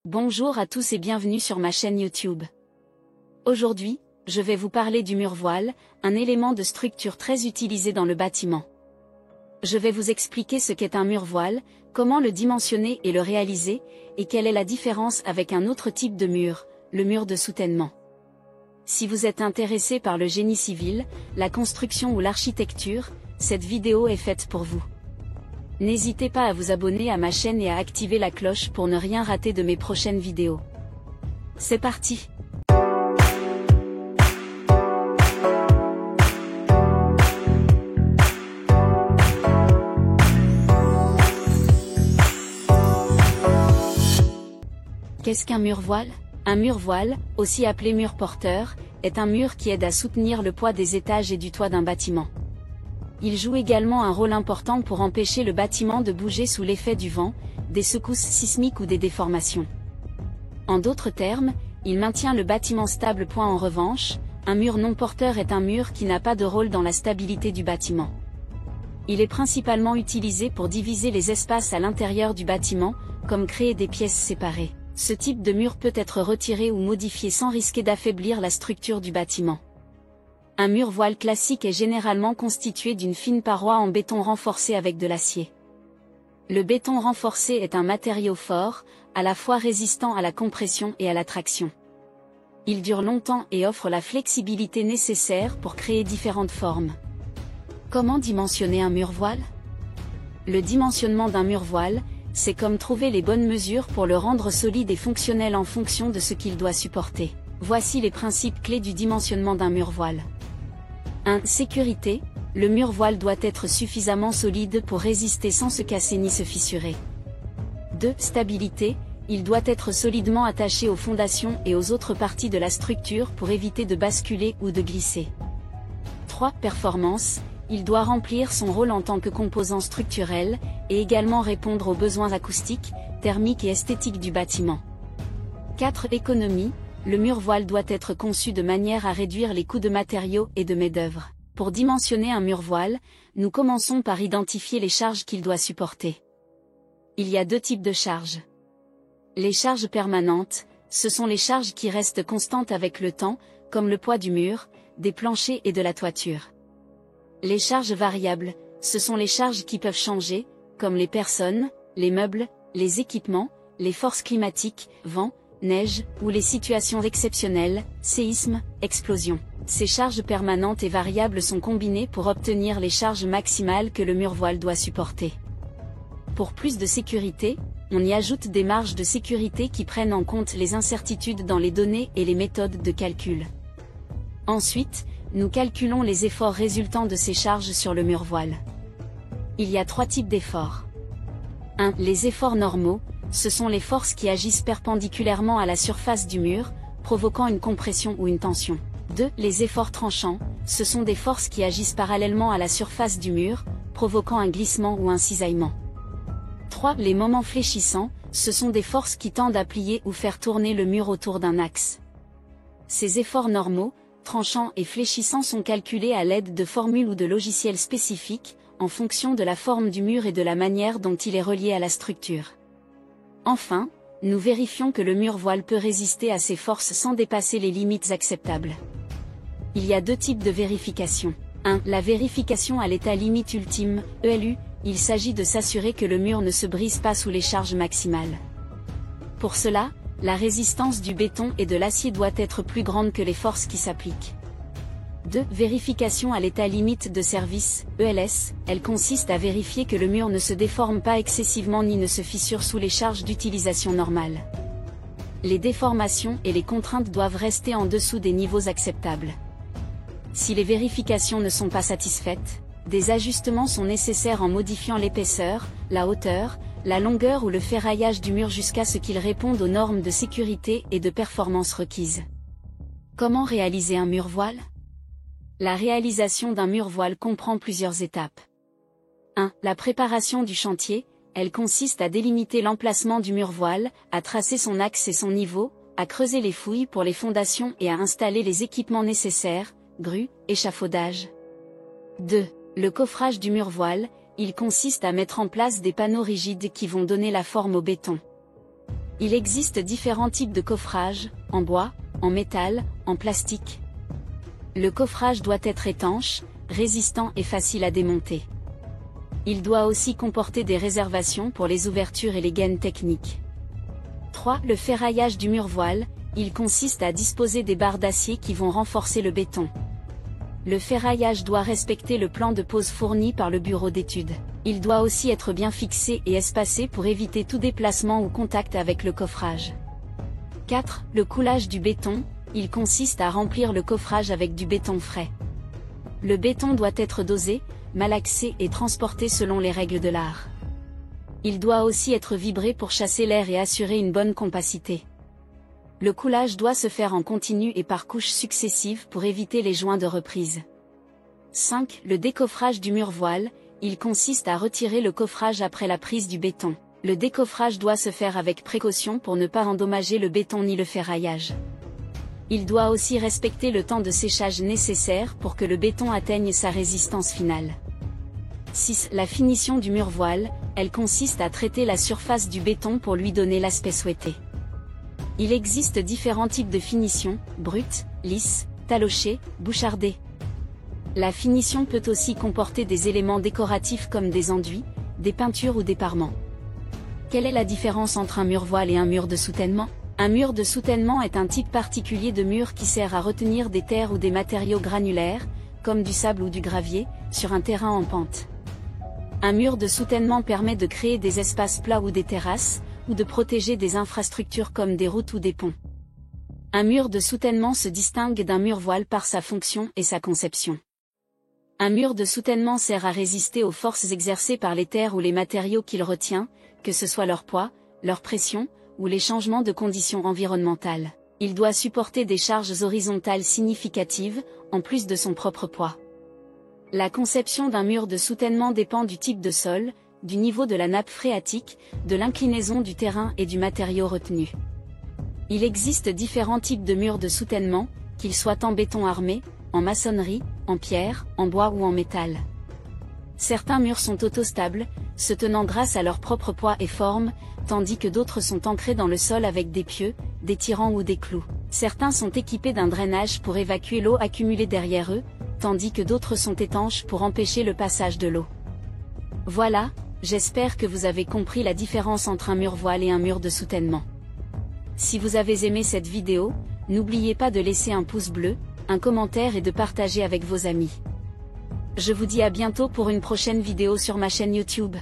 Bonjour à tous et bienvenue sur ma chaîne YouTube. Aujourd'hui, je vais vous parler du mur voile, un élément de structure très utilisé dans le bâtiment. Je vais vous expliquer ce qu'est un mur voile, comment le dimensionner et le réaliser, et quelle est la différence avec un autre type de mur, le mur de soutènement. Si vous êtes intéressé par le génie civil, la construction ou l'architecture, cette vidéo est faite pour vous. N'hésitez pas à vous abonner à ma chaîne et à activer la cloche pour ne rien rater de mes prochaines vidéos. C'est parti! Qu'est-ce qu'un mur voile? Un mur voile, aussi appelé mur porteur, est un mur qui aide à soutenir le poids des étages et du toit d'un bâtiment. Il joue également un rôle important pour empêcher le bâtiment de bouger sous l'effet du vent, des secousses sismiques ou des déformations. En d'autres termes, il maintient le bâtiment stable. En revanche, un mur non porteur est un mur qui n'a pas de rôle dans la stabilité du bâtiment. Il est principalement utilisé pour diviser les espaces à l'intérieur du bâtiment, comme créer des pièces séparées. Ce type de mur peut être retiré ou modifié sans risquer d'affaiblir la structure du bâtiment. Un mur voile classique est généralement constitué d'une fine paroi en béton renforcé avec de l'acier. Le béton renforcé est un matériau fort, à la fois résistant à la compression et à la traction. Il dure longtemps et offre la flexibilité nécessaire pour créer différentes formes. Comment dimensionner un mur voile? Le dimensionnement d'un mur voile, c'est comme trouver les bonnes mesures pour le rendre solide et fonctionnel en fonction de ce qu'il doit supporter. Voici les principes clés du dimensionnement d'un mur voile. 1. Sécurité. Le mur voile doit être suffisamment solide pour résister sans se casser ni se fissurer. 2. Stabilité. Il doit être solidement attaché aux fondations et aux autres parties de la structure pour éviter de basculer ou de glisser. 3. Performance. Il doit remplir son rôle en tant que composant structurel, et également répondre aux besoins acoustiques, thermiques et esthétiques du bâtiment. 4. Économie. Le mur voile doit être conçu de manière à réduire les coûts de matériaux et de main-d'œuvre. Pour dimensionner un mur voile, nous commençons par identifier les charges qu'il doit supporter. Il y a deux types de charges. Les charges permanentes, ce sont les charges qui restent constantes avec le temps, comme le poids du mur, des planchers et de la toiture. Les charges variables, ce sont les charges qui peuvent changer, comme les personnes, les meubles, les équipements, les forces climatiques, vent, neige, ou les situations exceptionnelles, séismes, explosions. Ces charges permanentes et variables sont combinées pour obtenir les charges maximales que le mur voile doit supporter. Pour plus de sécurité, on y ajoute des marges de sécurité qui prennent en compte les incertitudes dans les données et les méthodes de calcul. Ensuite, nous calculons les efforts résultant de ces charges sur le mur voile. Il y a trois types d'efforts. 1. Les efforts normaux. Ce sont les forces qui agissent perpendiculairement à la surface du mur, provoquant une compression ou une tension. 2. Les efforts tranchants, ce sont des forces qui agissent parallèlement à la surface du mur, provoquant un glissement ou un cisaillement. 3. Les moments fléchissants, ce sont des forces qui tendent à plier ou faire tourner le mur autour d'un axe. Ces efforts normaux, tranchants et fléchissants sont calculés à l'aide de formules ou de logiciels spécifiques, en fonction de la forme du mur et de la manière dont il est relié à la structure. Enfin, nous vérifions que le mur voile peut résister à ces forces sans dépasser les limites acceptables. Il y a deux types de vérification. 1. La vérification à l'état limite ultime, ELU, il s'agit de s'assurer que le mur ne se brise pas sous les charges maximales. Pour cela, la résistance du béton et de l'acier doit être plus grande que les forces qui s'appliquent. 2. Vérification à l'état limite de service, ELS, elle consiste à vérifier que le mur ne se déforme pas excessivement ni ne se fissure sous les charges d'utilisation normales. Les déformations et les contraintes doivent rester en dessous des niveaux acceptables. Si les vérifications ne sont pas satisfaites, des ajustements sont nécessaires en modifiant l'épaisseur, la hauteur, la longueur ou le ferraillage du mur jusqu'à ce qu'il réponde aux normes de sécurité et de performance requises. Comment réaliser un mur voile? La réalisation d'un mur voile comprend plusieurs étapes. 1. La préparation du chantier, elle consiste à délimiter l'emplacement du mur voile, à tracer son axe et son niveau, à creuser les fouilles pour les fondations et à installer les équipements nécessaires, grues, échafaudage. 2. Le coffrage du mur voile, il consiste à mettre en place des panneaux rigides qui vont donner la forme au béton. Il existe différents types de coffrage, en bois, en métal, en plastique. Le coffrage doit être étanche, résistant et facile à démonter. Il doit aussi comporter des réservations pour les ouvertures et les gaines techniques. 3. Le ferraillage du mur voile, il consiste à disposer des barres d'acier qui vont renforcer le béton. Le ferraillage doit respecter le plan de pose fourni par le bureau d'études. Il doit aussi être bien fixé et espacé pour éviter tout déplacement ou contact avec le coffrage. 4. Le coulage du béton, il consiste à remplir le coffrage avec du béton frais. Le béton doit être dosé, malaxé et transporté selon les règles de l'art. Il doit aussi être vibré pour chasser l'air et assurer une bonne compacité. Le coulage doit se faire en continu et par couches successives pour éviter les joints de reprise. 5. Le décoffrage du mur voile, il consiste à retirer le coffrage après la prise du béton. Le décoffrage doit se faire avec précaution pour ne pas endommager le béton ni le ferraillage. Il doit aussi respecter le temps de séchage nécessaire pour que le béton atteigne sa résistance finale. 6. La finition du mur voile, elle consiste à traiter la surface du béton pour lui donner l'aspect souhaité. Il existe différents types de finition, brute, lisse, talochée, bouchardée. La finition peut aussi comporter des éléments décoratifs comme des enduits, des peintures ou des parements. Quelle est la différence entre un mur voile et un mur de soutènement ? Un mur de soutènement est un type particulier de mur qui sert à retenir des terres ou des matériaux granulaires, comme du sable ou du gravier, sur un terrain en pente. Un mur de soutènement permet de créer des espaces plats ou des terrasses, ou de protéger des infrastructures comme des routes ou des ponts. Un mur de soutènement se distingue d'un mur voile par sa fonction et sa conception. Un mur de soutènement sert à résister aux forces exercées par les terres ou les matériaux qu'il retient, que ce soit leur poids, leur pression, ou les changements de conditions environnementales. Il doit supporter des charges horizontales significatives, en plus de son propre poids. La conception d'un mur de soutènement dépend du type de sol, du niveau de la nappe phréatique, de l'inclinaison du terrain et du matériau retenu. Il existe différents types de murs de soutènement, qu'ils soient en béton armé, en maçonnerie, en pierre, en bois ou en métal. Certains murs sont autostables, se tenant grâce à leur propre poids et forme, tandis que d'autres sont ancrés dans le sol avec des pieux, des tirants ou des clous. Certains sont équipés d'un drainage pour évacuer l'eau accumulée derrière eux, tandis que d'autres sont étanches pour empêcher le passage de l'eau. Voilà, j'espère que vous avez compris la différence entre un mur voile et un mur de soutènement. Si vous avez aimé cette vidéo, n'oubliez pas de laisser un pouce bleu, un commentaire et de partager avec vos amis. Je vous dis à bientôt pour une prochaine vidéo sur ma chaîne YouTube.